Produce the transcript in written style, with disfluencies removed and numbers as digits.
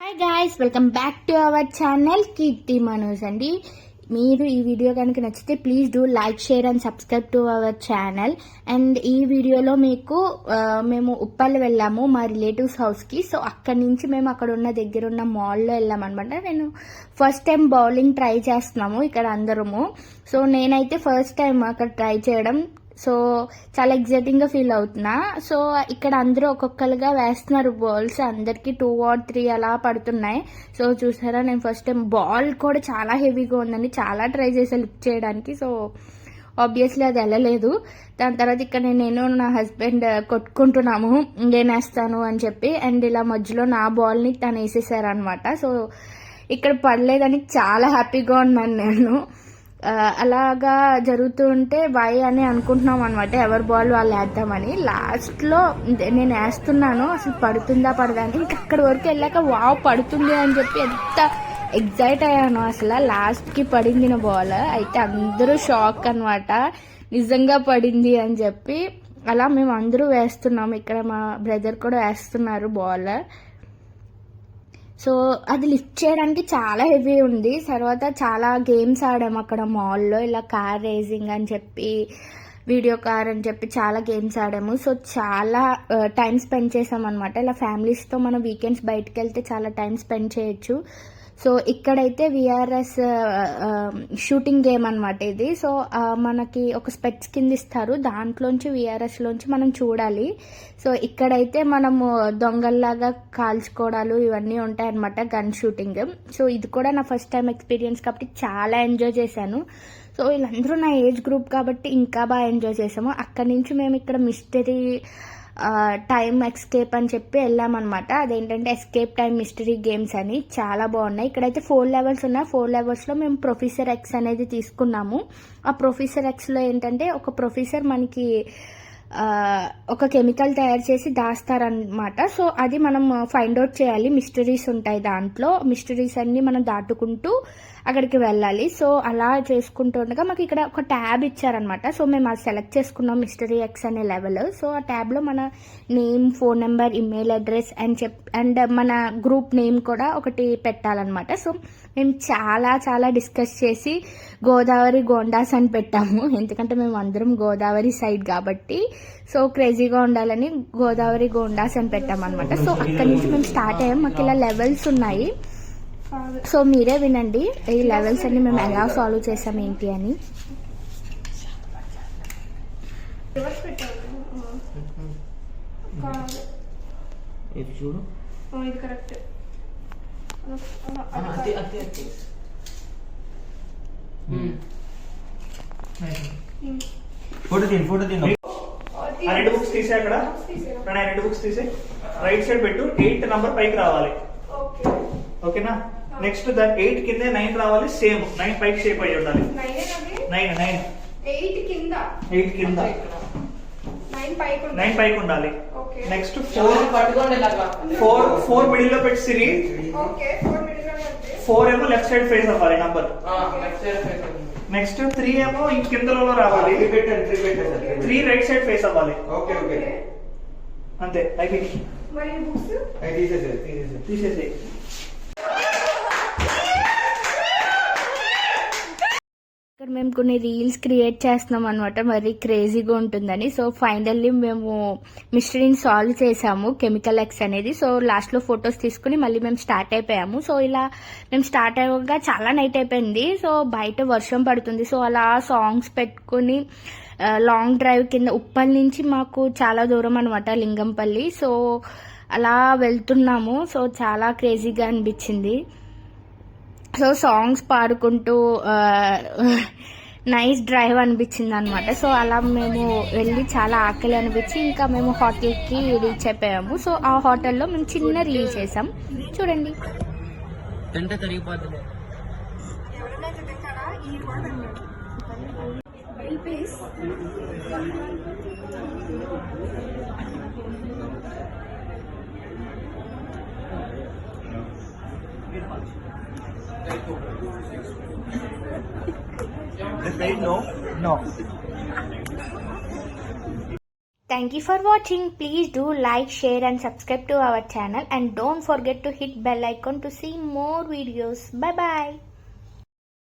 Hi guys, welcome back to our channel Keerthi Manoj అండి. మీరు ఈ వీడియో కనుక నచ్చితే please do like, share and subscribe to our channel. And ఈ వీడియోలో మీకు మేము ఉప్పల్ వెళ్ళాము మా రిలేటివ్స్ హౌస్కి. సో అక్కడి నుంచి మేము అక్కడ ఉన్న దగ్గర ఉన్న మాల్లో వెళ్ళామన్నమాట. నేను ఫస్ట్ టైం బౌలింగ్ ట్రై చేస్తున్నాము ఇక్కడ అందరము. సో నేనైతే ఫస్ట్ టైం అక్కడ ట్రై చేయడం. సో చాలా ఎగ్జైటింగ్ గా ఫీల్ అవుతున్నా. సో ఇక్కడ అందరూ ఒక్కొక్కరుగా వేస్తున్నారు బాల్స్, అందరికి 2 or 3 అలా పడుతున్నాయి. సో చూసారా, నేను ఫస్ట్ టైం బాల్ కూడా చాలా హెవీగా ఉందండి. చాలా ట్రై చేసా లిఫ్ట్ చేయడానికి. సో ఆబ్వియస్లీ అది వెళ్ళలేదు. దాని తర్వాత ఇక్కడ నేను నా హస్బెండ్ కొట్టుకుంటున్నాము నేను వేస్తాను అని చెప్పి. అండ్ ఇలా మధ్యలో నా బాల్ని తను వేసేసారనమాట. సో ఇక్కడ పడలేదని చాలా హ్యాపీగా ఉన్నాను నేను. అలాగా జరుగుతూ ఉంటే వై అని అనుకుంటున్నాం అనమాట, ఎవరి బాల్ వాళ్ళు వేద్దామని. లాస్ట్లో నేను వేస్తున్నాను, అసలు పడుతుందా పడదా అని. ఇంక అక్కడి వరకు వెళ్ళాక వావ్ పడుతుంది అని చెప్పి ఎంత ఎగ్జైట్ అయ్యాను అసలు. లాస్ట్కి పడింది నా బాల్. అయితే అందరూ షాక్ అనమాట, నిజంగా పడింది అని చెప్పి. అలా మేము అందరూ వేస్తున్నాము. ఇక్కడ మా బ్రదర్ కూడా వేస్తున్నారు బాల్. సో అది లిఫ్ట్ చేయడానికి చాలా హెవీ ఉంది. తర్వాత చాలా గేమ్స్ ఆడాము అక్కడ మాల్లో. ఇలా కార్ రేసింగ్ అని చెప్పి, వీడియో కార్ అని చెప్పి చాలా గేమ్స్ ఆడాము. సో చాలా టైం స్పెండ్ చేసాం అనమాట. ఇలా ఫ్యామిలీస్తో మనం వీకెండ్స్ బయటకు వెళ్తే చాలా టైం స్పెండ్ చేయొచ్చు. సో ఇక్కడైతే విఆర్ఎస్ షూటింగ్ గేమ్ అనమాట ఇది. సో మనకి ఒక స్పెట్స్ కింద ఇస్తారు, దాంట్లోంచి విఆర్ఎస్లోంచి మనం చూడాలి. సో ఇక్కడైతే మనము దొంగల్లాగా కాల్చుకోవడాలు ఇవన్నీ ఉంటాయన్నమాట, గన్ షూటింగ్. సో ఇది కూడా నా ఫస్ట్ టైం ఎక్స్పీరియన్స్ కాబట్టి చాలా ఎంజాయ్ చేశాను. సో వీళ్ళందరూ నా ఏజ్ గ్రూప్ కాబట్టి ఇంకా బాగా ఎంజాయ్ చేసాము. అక్కడి నుంచి మేము ఇక్కడ మిస్టరీ టైమ్ ఎస్కేప్ అని చెప్పి వెళ్ళామన్నమాట. అదేంటంటే ఎస్కేప్ టైమ్ మిస్టరీ గేమ్స్ అని, చాలా బాగున్నాయి. ఇక్కడైతే 4 levels ఉన్నాయి. 4 levelsలో మేము ప్రొఫెసర్ ఎక్స్ అనేది తీసుకున్నాము. ఆ ప్రొఫెసర్ ఎక్స్లో ఏంటంటే ఒక ప్రొఫెసర్ మనకి ఒక కెమికల్ తయారు చేసి దాస్తారనమాట. సో అది మనం ఫైండ్ అవుట్ చేయాలి. మిస్టరీస్ ఉంటాయి దాంట్లో. మిస్టరీస్ అన్ని మనం దాటుకుంటూ అక్కడికి వెళ్ళాలి. సో అలా చేసుకుంటూ ఉండగా మాకు ఇక్కడ ఒక ట్యాబ్ ఇచ్చారనమాట. సో మేము అది సెలెక్ట్ చేసుకున్నాం, మిస్టరీ ఎక్స్ అనే లెవెల్. సో ఆ ట్యాబ్లో మన name, phone number, email address and మన గ్రూప్ నేమ్ కూడా ఒకటి పెట్టాలన్నమాట. సో మేము చాలా డిస్కస్ చేసి గోదావరి గోండాస్ అని పెట్టాము, ఎందుకంటే మేము అందరం గోదావరి సైడ్ కాబట్టి. సో క్రేజీగా ఉండాలని గోదావరి గోండాస్ అని పెట్టామన్నమాట. సో అక్కడి నుంచి మేము స్టార్ట్ అయ్యాం. మాకు ఇలా లెవెల్స్ ఉన్నాయి. సో మీరే వినండి ఈ లెవెల్స్ అన్ని మేము ఎలా సాల్వ్ చేసాం ఏంటి అని. ఫోటో తీను. 2 బుక్స్ తీసే, అక్కడ 2 బుక్స్ తీసే, రైట్ సైడ్ పెట్టు. 8 నంబర్ పైకి రావాలి, ఓకేనా? నెక్స్ట్ దాని 8 కింద 9 రావాలి. సేమ్ 9 పైకి షేప్ అయ్యి ఉండాలి. 9 8 కింద 9 పైకి ఉండాలి. నెక్స్ట్ 4 మిడిల్ లో పెట్టి సిరి. 4 ఏమో లెఫ్ట్ సైడ్ ఫేస్ అవ్వాలి నంబర్. నెక్స్ట్ 3 ఏమో ఇంక కిందలో రావాలి. 3 రైట్ సైడ్ ఫేస్ అవ్వాలి. అంతే అయిపోయింది. తీసేసి ఇక్కడ మేము కొన్ని రీల్స్ క్రియేట్ చేస్తున్నాం అనమాట, మరి క్రేజీగా ఉంటుందని. సో ఫైనల్లీ మేము మిస్టరీని సాల్వ్ చేసాము, కెమికల్ ఎక్స్ అనేది. సో లాస్ట్లో ఫొటోస్ తీసుకుని మళ్ళీ మేము స్టార్ట్ అయిపోయాము. సో ఇలా మేము స్టార్ట్ అయ్యాక చాలా నైట్ అయిపోయింది. సో బయట వర్షం పడుతుంది. సో అలా సాంగ్స్ పెట్టుకుని లాంగ్ డ్రైవ్ కింద, ఉప్పల్ నుంచి మాకు చాలా దూరం అనమాట లింగంపల్లి. సో అలా వెళ్తున్నాము. సో చాలా క్రేజీగా అనిపించింది. సో సాంగ్స్ పాడుకుంటూ నైస్ డ్రైవ్ అనిపించింది అనమాట. సో అలా మేము వెళ్ళి చాలా ఆకలి అనిపించి ఇంకా మేము హోటల్కి రీచ్ అయిపోయాము. సో ఆ హోటల్లో మేము చిన్న రీల్ చేసాం, చూడండి. No. Thank you for watching. Please do like, share and subscribe to our channel, and don't forget to hit bell icon to see more videos. Bye bye.